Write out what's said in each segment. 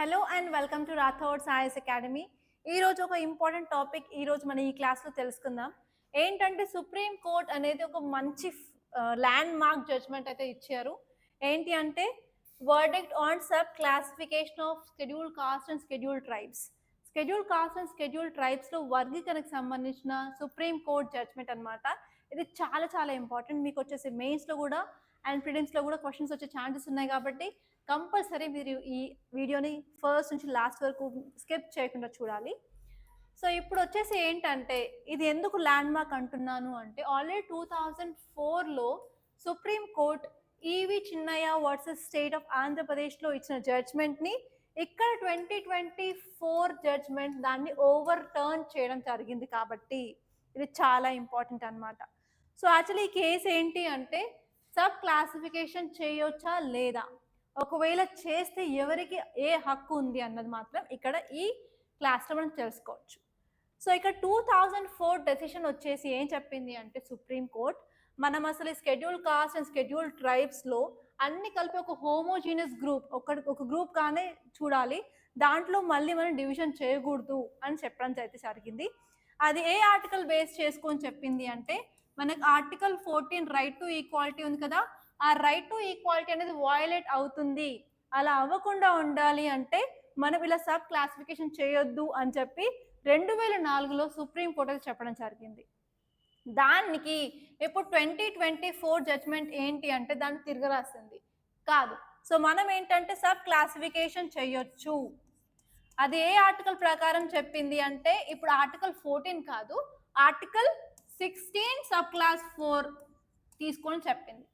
Hello and welcome to Rathod science academy. ఈరోజు ఒక important topic ఈరోజు మనం ఈ క్లాస్లో తెలుసుకుందాం. ఏంటంటే సుప్రీం కోర్ట్ అనేది ఒక మంచి ల్యాండ్ మార్క్ జడ్జ్మెంట్ అయితే ఇచ్చారు. ఏంటి అంటే verdict on sub classification of scheduled caste and scheduled tribes. Scheduled caste and scheduled ట్రైబ్స్లో వర్గీకరణకు సంబంధించిన సుప్రీం కోర్ట్ జడ్జ్మెంట్ అనమాట. ఇది చాలా చాలా ఇంపార్టెంట్. మీకు వచ్చేసి మెయిన్స్లో కూడా అండ్ ప్రిలిమ్స్లో కూడా క్వశ్చన్స్ వచ్చే ఛాన్సెస్ ఉన్నాయి కాబట్టి కంపల్సరీ మీరు ఈ వీడియోని ఫస్ట్ నుంచి లాస్ట్ వరకు స్కిప్ చేయకుండా చూడాలి. సో ఇప్పుడు వచ్చేసి ఏంటంటే ఇది ఎందుకు ల్యాండ్ మార్క్ అంటున్నాను అంటే ఆల్రెడీ 2004లో supreme court EV Chinnaiah versus state of ఆంధ్రప్రదేశ్లో ఇచ్చిన జడ్జ్మెంట్ని ఇక్కడ 2024 జడ్జ్మెంట్ దాన్ని ఓవర్ టర్న్ చేయడం జరిగింది కాబట్టి ఇది చాలా ఇంపార్టెంట్ అనమాట. సో యాక్చువల్లీ ఈ కేసు ఏంటి అంటే సబ్ క్లాసిఫికేషన్ చేయొచ్చా లేదా, ఒకవేళ చేస్తే ఎవరికి ఏ హక్కు ఉంది అన్నది మాత్రం ఇక్కడ ఈ క్లాస్లో మనం తెలుసుకోవచ్చు. సో ఇక్కడ 2004 డెసిషన్ వచ్చేసి ఏం చెప్పింది అంటే సుప్రీం కోర్ట్ మనం అసలు షెడ్యూల్ కాస్ట్ అండ్ షెడ్యూల్ ట్రైబ్స్లో అన్ని కలిపి ఒక హోమోజీనియస్ గ్రూప్ ఒక గ్రూప్ గానే చూడాలి, దాంట్లో మళ్ళీ మనం డివిజన్ చేయకూడదు అని చెప్పడం అయితే జరిగింది. అది ఏ ఆర్టికల్ బేస్ చేసుకొని చెప్పింది అంటే మనకు ఆర్టికల్ 14 రైట్ టు ఈక్వాలిటీ ఉంది కదా, ఆ రైట్ టు ఈక్వాలిటీ అనేది వయలేట్ అవుతుంది, అలా అవ్వకుండా ఉండాలి అంటే మనం ఇలా సబ్ క్లాసిఫికేషన్ చేయొద్దు అని చెప్పి 2004లో సుప్రీం కోర్టు చెప్పడం జరిగింది. దానికి ఇప్పుడు 2024 జడ్జ్మెంట్ ఏంటి అంటే దాన్ని తిరగరాస్తుంది కాదు. సో మనం ఏంటంటే సబ్ క్లాసిఫికేషన్ చేయొచ్చు. అది ఏ ఆర్టికల్ ప్రకారం చెప్పింది అంటే ఇప్పుడు ఆర్టికల్ 14 కాదు, ఆర్టికల్ 16 సబ్ క్లాస్ 4 తీసుకొని చెప్పింది.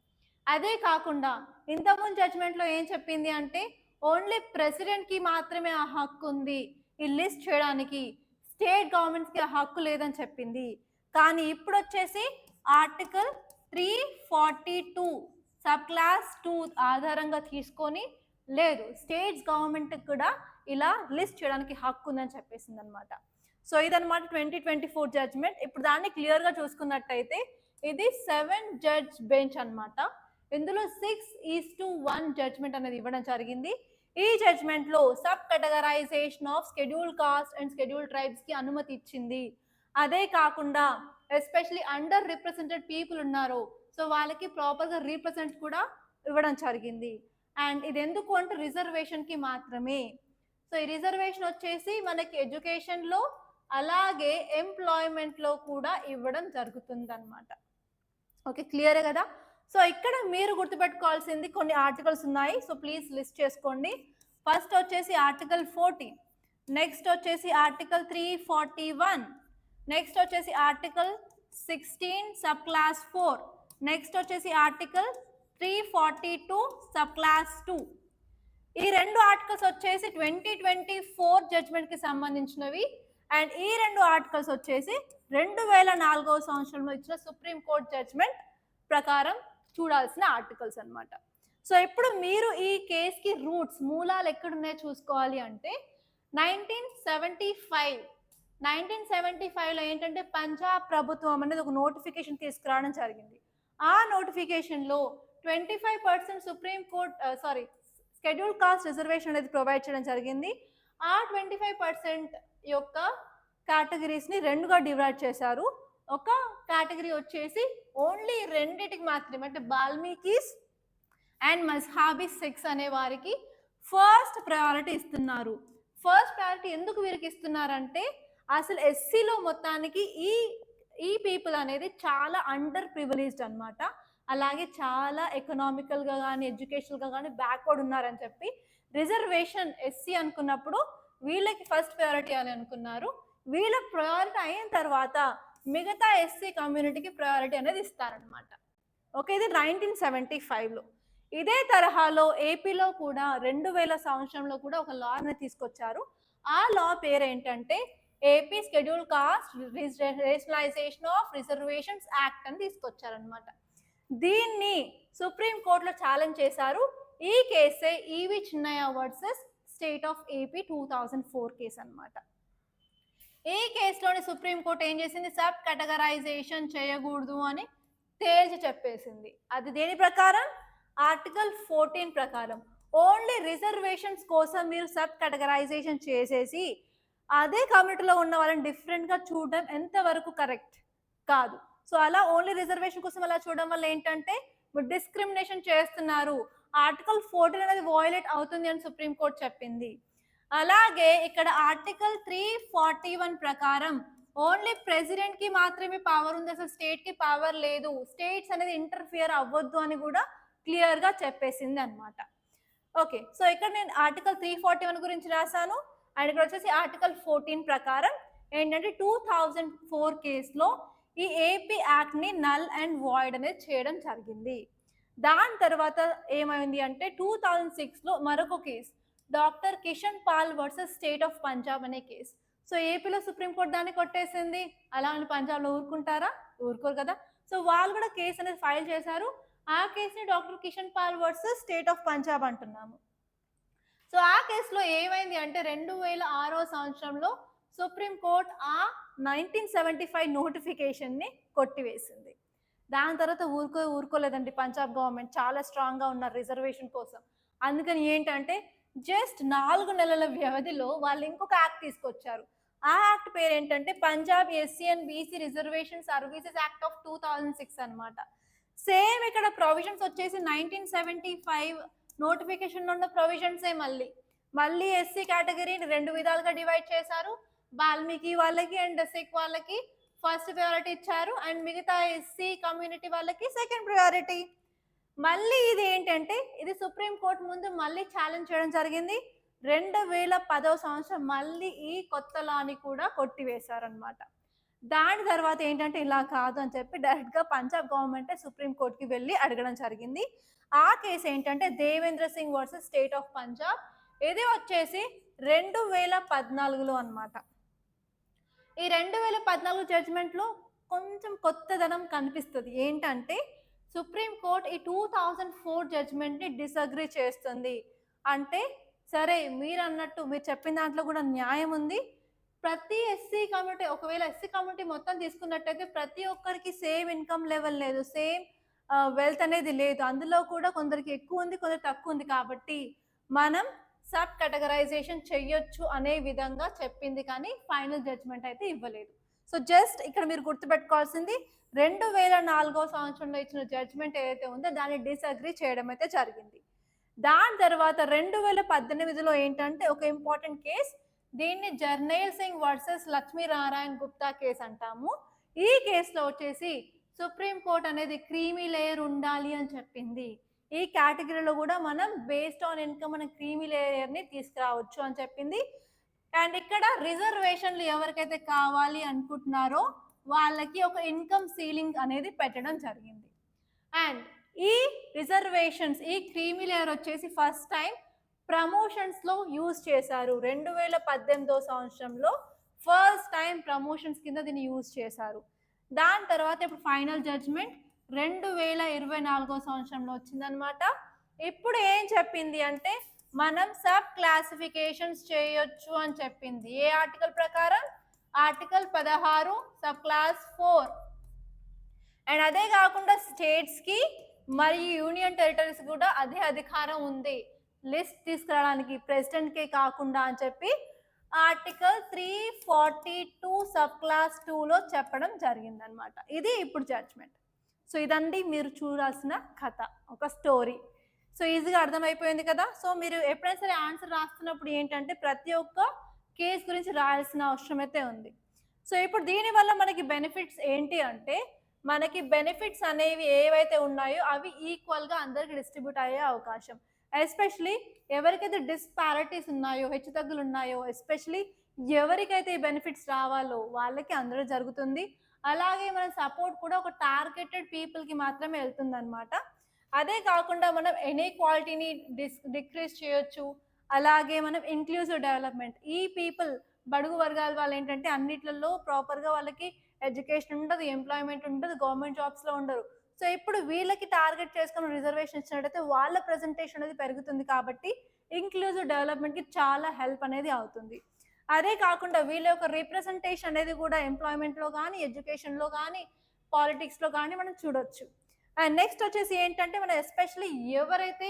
అదే కాకుండా ఇంతకుముందు జడ్జ్మెంట్లో ఏం చెప్పింది అంటే ఓన్లీ ప్రెసిడెంట్కి మాత్రమే ఆ హక్కు ఉంది ఈ లిస్ట్ చేయడానికి, స్టేట్ గవర్నమెంట్స్కి ఆ హక్కు లేదని చెప్పింది. కానీ ఇప్పుడు వచ్చేసి ఆర్టికల్ 342 సబ్ క్లాస్ 2 ఆధారంగా తీసుకొని లేదు స్టేట్స్ గవర్నమెంట్కి కూడా ఇలా లిస్ట్ చేయడానికి హక్కు ఉందని చెప్పేసింది అనమాట. సో ఇదనమాట 2024 జడ్జ్మెంట్. ఇప్పుడు దాన్ని క్లియర్గా చూసుకున్నట్టయితే ఇది 7 జడ్జ్ బెంచ్ అనమాట. ఇందులో 6:1 జడ్జ్మెంట్ అనేది ఇవ్వడం జరిగింది. ఈ జడ్జ్మెంట్లో sub categorisation of scheduled caste and scheduled ట్రైబ్స్కి అనుమతి ఇచ్చింది. అదే కాకుండా ఎస్పెషలీ అండర్ రిప్రజెంటెడ్ పీపుల్ ఉన్నారు, సో వాళ్ళకి ప్రాపర్గా రీప్రజెంట్ కూడా ఇవ్వడం జరిగింది. అండ్ ఇది ఎందుకు అంటే రిజర్వేషన్కి మాత్రమే. సో ఈ రిజర్వేషన్ వచ్చేసి మనకి ఎడ్యుకేషన్లో అలాగే ఎంప్లాయ్మెంట్లో కూడా ఇవ్వడం జరుగుతుంది అనమాట. ఓకే, క్లియరే కదా. సో ఇక్కడ మీరు గుర్తుపెట్టుకోవాల్సింది కొన్ని ఆర్టికల్స్ ఉన్నాయి, సో ప్లీజ్ లిస్ట్ చేసుకోండి. ఫస్ట్ వచ్చేసి ఆర్టికల్ 14, నెక్స్ట్ వచ్చేసి ఆర్టికల్ 341, నెక్స్ట్ వచ్చేసి ఆర్టికల్ 16 సబ్ క్లాస్ 4, నెక్స్ట్ వచ్చేసి ఆర్టికల్ 342 సబ్ క్లాస్ 2. ఈ రెండు ఆర్టికల్స్ వచ్చేసి 2024 జడ్జ్మెంట్కి సంబంధించినవి. అండ్ ఈ రెండు ఆర్టికల్స్ వచ్చేసి 2004వ సంవత్సరంలో ఇచ్చిన సుప్రీం కోర్ట్ జడ్జ్మెంట్ ప్రకారం చూడాల్సిన ఆర్టికల్స్ అనమాట. సో ఇప్పుడు మీరు ఈ కేసుకి రూట్స్ మూలాలు ఎక్కడున్నాయో చూసుకోవాలి అంటే 1975లో ఏంటంటే పంజాబ్ ప్రభుత్వం అనేది ఒక నోటిఫికేషన్ తీసుకురావడం జరిగింది. ఆ నోటిఫికేషన్లో 25% supreme court schedule caste reservation అనేది ప్రొవైడ్ చేయడం జరిగింది. ఆ 25% యొక్క కేటగిరీస్ని రెండుగా డివైడ్ చేశారు. ఒక కేటగిరీ వచ్చేసి ఓన్లీ రెండిటికి మాత్రమే అంటే బాల్మీకీస్ అండ్ మజ్హాబీ సిక్స్ అనే వారికి ఫస్ట్ ప్రయారిటీ ఇస్తున్నారు. ఫస్ట్ ప్రయారిటీ ఎందుకు వీరికి ఇస్తున్నారంటే అసలు ఎస్సీలో మొత్తానికి ఈ పీపుల్ అనేది చాలా అండర్ ప్రివిలేజ్డ్ అనమాట, అలాగే చాలా ఎకనామికల్గా కానీ ఎడ్యుకేషనల్గా కానీ బ్యాక్వర్డ్ ఉన్నారని చెప్పి రిజర్వేషన్ ఎస్సీ అనుకున్నప్పుడు వీళ్ళకి ఫస్ట్ ప్రయారిటీ అని అనుకున్నారు. వీళ్ళ ప్రయారిటీ అయిన తర్వాత మిగతా ఎస్సీ కమ్యూనిటీకి ప్రయారిటీ అనేది ఇస్తారనమాట. ఓకే, ఇది 1975లో. ఇదే తరహాలో ఏపీలో కూడా 2000 సంవత్సరంలో కూడా ఒక లా అనేది తీసుకొచ్చారు. ఆ లా పేరు ఏంటంటే AP scheduled caste rationalisation of reservations act అని తీసుకొచ్చారనమాట. దీన్ని సుప్రీం కోర్టులో ఛాలెంజ్ చేశారు. ఈ కేసే EV Chinnaiah versus state of AP 2004 case అనమాట. ఈ కేసులోని సుప్రీం కోర్టు ఏం చేసింది, సబ్ కేటగరైజేషన్ చేయకూడదు అని తేల్చి చెప్పేసింది. అది దేని ప్రకారం, ఆర్టికల్ 14 ప్రకారం. ఓన్లీ రిజర్వేషన్స్ కోసం మీరు సబ్ కేటగరైజేషన్ చేసేసి అదే కమ్యూనిటీలో ఉన్న వాళ్ళని డిఫరెంట్గా చూడడం ఎంతవరకు కరెక్ట్ కాదు. సో అలా ఓన్లీ రిజర్వేషన్ కోసం అలా చూడడం వల్ల ఏంటంటే మీరు డిస్క్రిమినేషన్ చేస్తున్నారు, ఆర్టికల్ 14 అనేది వయోలేట్ అవుతుంది అని సుప్రీంకోర్టు చెప్పింది. అలాగే ఇక్కడ ఆర్టికల్ 341 ప్రకారం ఓన్లీ ప్రెసిడెంట్ కి మాత్రమే పవర్ ఉంది, అసలు స్టేట్ కి పవర్ లేదు, స్టేట్స్ అనేది ఇంటర్ఫియర్ అవ్వద్దు అని కూడా క్లియర్ గా చెప్పేసింది అనమాట. ఓకే, సో ఇక్కడ నేను ఆర్టికల్ 341 గురించి రాశాను. అండ్ ఇక్కడ వచ్చేసి ఆర్టికల్ 14 ప్రకారం ఏంటంటే 2004 కేసులో ఈ ఏపీ యాక్ట్ ని నల్ అండ్ వాయిడ్ అనేది చేయడం జరిగింది. దాని తర్వాత ఏమైంది అంటే 2006లో మరొక కేసు, doctor Kishan Pal versus state of Punjab అనే కేసు. సో ఏపీలో సుప్రీంకోర్టు దాన్ని కొట్టేసింది, అలా అని పంజాబ్లో ఊరుకుంటారా? ఊరుకోరు కదా. సో వాళ్ళు కూడా కేసు అనేది ఫైల్ చేశారు. ఆ కేసుని doctor Kishan Pal versus state of Punjab అంటున్నాము. సో ఆ కేసులో ఏమైంది అంటే 2006వ సంవత్సరంలో సుప్రీంకోర్టు ఆ 1975 నోటిఫికేషన్ని కొట్టివేసింది. దాని తర్వాత ఊరుకోలేదండి పంజాబ్ గవర్నమెంట్, చాలా స్ట్రాంగ్గా ఉన్నారు రిజర్వేషన్ కోసం. అందుకని ఏంటంటే జస్ట్ 4 నెలల వ్యవధిలో వాళ్ళు ఇంకొక యాక్ట్ తీసుకొచ్చారు. ఆ యాక్ట్ పేరు ఏంటంటే Punjab SC and BC reservation services act of 2006 అనమాట. సేమ్ ఇక్కడ ప్రొవిజన్స్ వచ్చేసి 1975 నోటిఫికేషన్ ఉన్న ప్రొవిజన్సే మళ్ళీ ఎస్సీ కేటగిరీని 2 విధాలుగా డివైడ్ చేశారు. వాల్మీకి వాళ్ళకి అండ్ సిక్ వాళ్ళకి ఫస్ట్ ప్రయారిటీ ఇచ్చారు, అండ్ మిగతా ఎస్సీ కమ్యూనిటీ వాళ్ళకి సెకండ్ ప్రయారిటీ. మళ్ళీ ఇది ఏంటంటే ఇది సుప్రీంకోర్టు ముందు మళ్ళీ ఛాలెంజ్ చేయడం జరిగింది. 2010వ సంవత్సరం మళ్ళీ ఈ కొత్త లాని కూడా కొట్టివేశారనమాట. దాని తర్వాత ఏంటంటే ఇలా కాదు అని చెప్పి డైరెక్ట్గా పంజాబ్ గవర్నమెంటే సుప్రీంకోర్టుకి వెళ్ళి అడగడం జరిగింది. ఆ కేసు ఏంటంటే Devendra Singh versus state of Punjab. ఇది వచ్చేసి 2014లో అనమాట. ఈ 2014 జడ్జిమెంట్లో కొంచెం కొత్తదనం కనిపిస్తుంది. ఏంటంటే సుప్రీంకోర్టు ఈ 2004 జడ్జిమెంట్ని డిసగ్రీ చేస్తుంది. అంటే సరే మీరు అన్నట్టు మీరు చెప్పిన దాంట్లో కూడా న్యాయం ఉంది. ప్రతి ఎస్సీ కమ్యూనిటీ, ఒకవేళ ఎస్సీ కమ్యూనిటీ మొత్తం తీసుకున్నట్టయితే ప్రతి ఒక్కరికి సేమ్ ఇన్కమ్ లెవెల్ లేదు, సేమ్ వెల్త్ అనేది లేదు. అందులో కూడా కొందరికి ఎక్కువ ఉంది, కొందరికి తక్కువ ఉంది. కాబట్టి మనం సబ్ కేటగరైజేషన్ చెయ్యొచ్చు అనే విధంగా చెప్పింది, కానీ ఫైనల్ జడ్జ్మెంట్ అయితే ఇవ్వలేదు. సో జస్ట్ ఇక్కడ మీరు గుర్తుపెట్టుకోవాల్సింది 2004వ సంవత్సరంలో ఇచ్చిన జడ్జ్మెంట్ ఏదైతే ఉందో దాన్ని డిసగ్రీ చేయడం అయితే జరిగింది. దాని తర్వాత 2018లో ఏంటంటే ఒక ఇంపార్టెంట్ కేస్, దీన్ని జర్నైల్ సింగ్ వర్సెస్ లక్ష్మీ నారాయణ గుప్తా కేసు అంటాము. ఈ కేసులో వచ్చేసి సుప్రీంకోర్టు అనేది క్రీమీ లేయర్ ఉండాలి అని చెప్పింది. ఈ కేటగిరీలో కూడా మనం బేస్డ్ ఆన్ ఇన్కమ్ మన క్రీమీ లేయర్ని తీసుకురావచ్చు అని చెప్పింది. అండ్ ఇక్కడ రిజర్వేషన్లు ఎవరికైతే కావాలి అనుకుంటున్నారో వాళ్ళకి ఒక ఇన్కమ్ సీలింగ్ అనేది పెట్టడం జరిగింది. అండ్ ఈ రిజర్వేషన్స్, ఈ క్రీమీ లేయర్ వచ్చేసి ఫస్ట్ టైం ప్రమోషన్స్లో యూజ్ చేశారు. 2018వ సంవత్సరంలో ఫస్ట్ టైం ప్రమోషన్స్ కింద దీన్ని యూజ్ చేశారు. దాని తర్వాత ఇప్పుడు ఫైనల్ జడ్జ్మెంట్ 2024వ సంవత్సరంలో వచ్చిందనమాట. ఇప్పుడు ఏం చెప్పింది అంటే మనం సబ్ క్లాసిఫికేషన్స్ చేయొచ్చు అని చెప్పింది. ఏ ఆర్టికల్ ప్రకారం? Article 16 sub class 4. అండ్ అదే కాకుండా స్టేట్స్కి మరియు యూనియన్ టెరిటరీస్ కూడా అదే అధికారం ఉంది లిస్ట్ తీసుకురావడానికి, ప్రెసిడెంట్కే కాకుండా అని చెప్పి ఆర్టికల్ 342 సబ్ క్లాస్ 2లో చెప్పడం జరిగిందనమాట. ఇది ఇప్పుడు జడ్జ్మెంట్. సో ఇదండి మీరు చూడాల్సిన కథ, ఒక స్టోరీ. సో ఈజీగా అర్థమైపోయింది కదా. సో మీరు ఎప్పుడైనా సరే ఆన్సర్ రాస్తున్నప్పుడు ఏంటంటే ప్రతి ఒక్క కేసు గురించి రాయాల్సిన అవసరం అయితే ఉంది. సో ఇప్పుడు దీనివల్ల మనకి బెనిఫిట్స్ ఏంటి అంటే, మనకి బెనిఫిట్స్ అనేవి ఏవైతే ఉన్నాయో అవి ఈక్వల్గా అందరికి డిస్ట్రిబ్యూట్ అయ్యే అవకాశం. ఎస్పెషలీ ఎవరికైతే డిస్పారిటీస్ ఉన్నాయో, హెచ్చుతగ్గులు ఉన్నాయో, ఎస్పెషలీ ఎవరికైతే ఈ బెనిఫిట్స్ రావాలో వాళ్ళకి అందరూ జరుగుతుంది. అలాగే మన సపోర్ట్ కూడా ఒక టార్గెటెడ్ పీపుల్కి మాత్రమే వెళ్తుంది అనమాట. అదే కాకుండా మనం ఇన్ఈక్వాలిటీని డిక్రీజ్ చేయొచ్చు. అలాగే మనం ఇంక్లూజివ్ డెవలప్మెంట్, ఈ పీపుల్ బడుగు వర్గాల వాళ్ళు ఏంటంటే అన్నిట్లలో ప్రాపర్గా వాళ్ళకి ఎడ్యుకేషన్ ఉండదు, ఎంప్లాయ్మెంట్ ఉండదు, గవర్నమెంట్ జాబ్స్లో ఉండరు. సో ఇప్పుడు వీళ్ళకి టార్గెట్ చేసుకుని రిజర్వేషన్ ఇచ్చినట్టయితే వాళ్ళ ప్రజెంటేషన్ అనేది పెరుగుతుంది. కాబట్టి ఇంక్లూజివ్ డెవలప్మెంట్కి చాలా హెల్ప్ అనేది అవుతుంది. అదే కాకుండా వీళ్ళ యొక్క రిప్రజెంటేషన్ అనేది కూడా ఎంప్లాయ్మెంట్లో కానీ, ఎడ్యుకేషన్లో కానీ, పాలిటిక్స్లో కానీ మనం చూడొచ్చు. అండ్ నెక్స్ట్ వచ్చేసి ఏంటంటే మనం ఎస్పెషల్లీ ఎవరైతే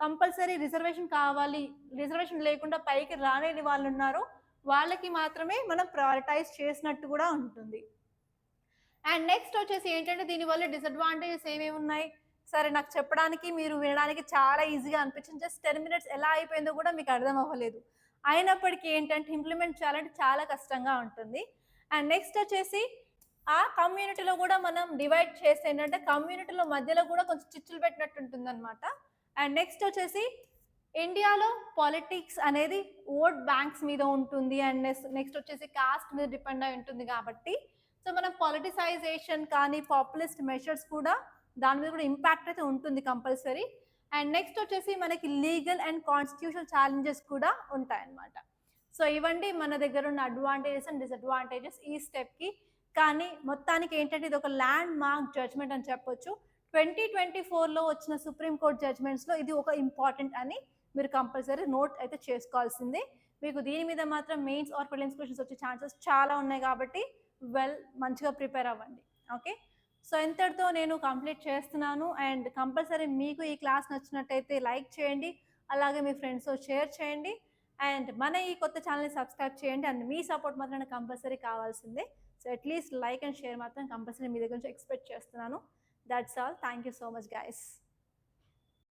కంపల్సరీ రిజర్వేషన్ కావాలి, రిజర్వేషన్ లేకుండా పైకి రాలేని వాళ్ళు ఉన్నారో వాళ్ళకి మాత్రమే మనం ప్రయారిటైజ్ చేసినట్టు కూడా ఉంటుంది. అండ్ నెక్స్ట్ వచ్చేసి ఏంటంటే దీనివల్ల డిసడ్వాంటేజెస్ ఏమేమి ఉన్నాయి? సరే, నాకు చెప్పడానికి మీరు వినడానికి చాలా ఈజీగా అనిపించింది. జస్ట్ 10 మినిట్స్ ఎలా అయిపోయిందో కూడా మీకు అర్థం అవ్వలేదు. అయినప్పటికీ ఏంటంటే ఇంప్లిమెంట్ చేయాలంటే చాలా కష్టంగా ఉంటుంది. అండ్ నెక్స్ట్ వచ్చేసి ఆ కమ్యూనిటీలో కూడా మనం డివైడ్ చేస్తే ఏంటంటే కమ్యూనిటీలో మధ్యలో కూడా కొంచెం చిచ్చులు పెట్టినట్టు ఉంటుందన్నమాట. అండ్ నెక్స్ట్ వచ్చేసి ఇండియాలో పాలిటిక్స్ అనేది ఓట్ బ్యాంక్స్ మీద ఉంటుంది. అండ్ నెక్స్ట్ వచ్చేసి కాస్ట్ మీద డిపెండ్ అయి ఉంటుంది కాబట్టి సో మనం పాలిటిసైజేషన్ కానీ పాపులిస్ట్ మెషర్స్ కూడా దాని మీద కూడా ఇంపాక్ట్ అయితే ఉంటుంది కంపల్సరీ. అండ్ నెక్స్ట్ వచ్చేసి మనకి లీగల్ అండ్ కాన్స్టిట్యూషనల్ ఛాలెంజెస్ కూడా ఉంటాయన్నమాట. సో ఇవండి మన దగ్గర ఉన్న అడ్వాంటేజెస్ అండ్ డిసడ్వాంటేజెస్ ఈ స్టెప్కి. కానీ మొత్తానికి ఏంటంటే ఇది ఒక ల్యాండ్ మార్క్ జడ్జ్మెంట్ అని చెప్పొచ్చు. 2024లో వచ్చిన సుప్రీంకోర్టు జడ్జ్మెంట్స్లో ఇది ఒక ఇంపార్టెంట్ అని మీరు కంపల్సరీ నోట్ అయితే చేసుకోవాల్సిందే. మీకు దీని మీద మాత్రం మెయిన్స్ ఆర్ ప్రిలిమ్స్ క్వశ్చన్స్ వచ్చే ఛాన్సెస్ చాలా ఉన్నాయి కాబట్టి మంచిగా ప్రిపేర్ అవ్వండి. ఓకే, సో ఇంతటితో నేను కంప్లీట్ చేస్తున్నాను. అండ్ కంపల్సరీ మీకు ఈ క్లాస్ నచ్చినట్టయితే లైక్ చేయండి, అలాగే మీ ఫ్రెండ్స్తో షేర్ చేయండి. అండ్ మన ఈ కొత్త ఛానల్ని సబ్స్క్రైబ్ చేయండి. అండ్ మీ సపోర్ట్ మాత్రం నాకు కంపల్సరీ కావాల్సిందే. So at least like and share మాత్రం కంపల్సరీ మీ దగ్గర నుంచి ఎక్స్పెక్ట్ చేస్తున్నాను. That's all. Thank you so much guys.